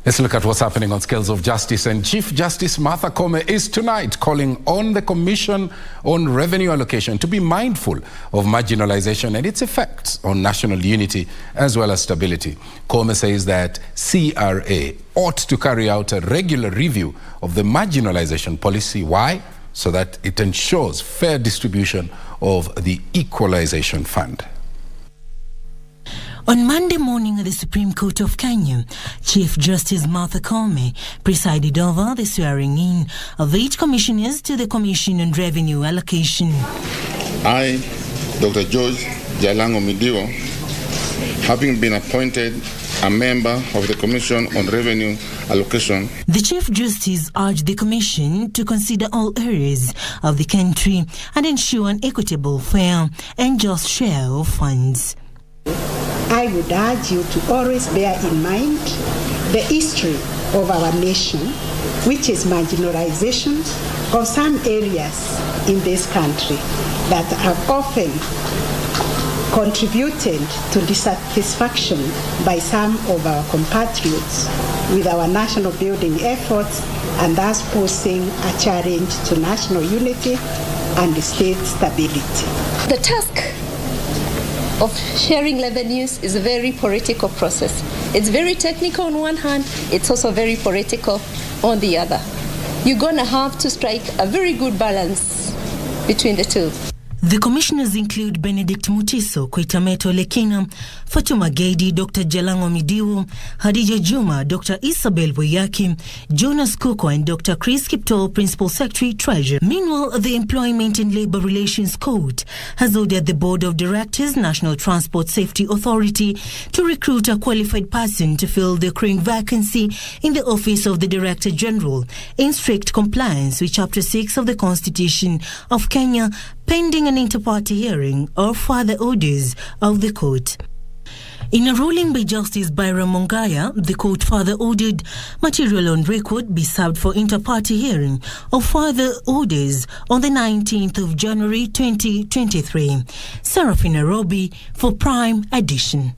Let's look at what's happening on scales of justice. And Chief Justice Martha Koome is tonight calling on the Commission on Revenue Allocation to be mindful of marginalization and its effects on national unity as well as stability. Koome says that CRA ought to carry out a regular review of the marginalization policy. Why? So that it ensures fair distribution of the equalization fund. On Monday morning at the Supreme Court of Kenya, Chief Justice Martha Koome presided over the swearing-in of 8 commissioners to the Commission on Revenue Allocation. I, Dr. George Jalango Midiwo, having been appointed a member of the Commission on Revenue Allocation. The Chief Justice urged the Commission to consider all areas of the country and ensure an equitable, fair and just share of funds. I would urge you to always bear in mind the history of our nation, which is marginalization of some areas in this country that have often contributed to dissatisfaction by some of our compatriots with our national building efforts and thus posing a challenge to national unity and state stability. The task of sharing revenues is a very political process. It's very technical on one hand, it's also very political on the other. You're going to have to strike a very good balance between the two. The commissioners include Benedict Mutiso, Kwetameto Lekina, Fatuma Gedi, Dr. Jalango Midiwo, Hadija Juma, Dr. Isabel Boyaki, Jonas Kuko, and Dr. Chris Kiptoo, Principal Secretary, Treasurer. Meanwhile, the Employment and Labour Relations Court has ordered the Board of Directors, National Transport Safety Authority, to recruit a qualified person to fill the occurring vacancy in the Office of the Director General, in strict compliance with Chapter 6 of the Constitution of Kenya, pending an inter-party hearing or further orders of the court. In a ruling by Justice Byron Mongaya, the court further ordered material on record be served for inter-party hearing or further orders on the 19th of January 2023. Serafina Robi for Prime Edition.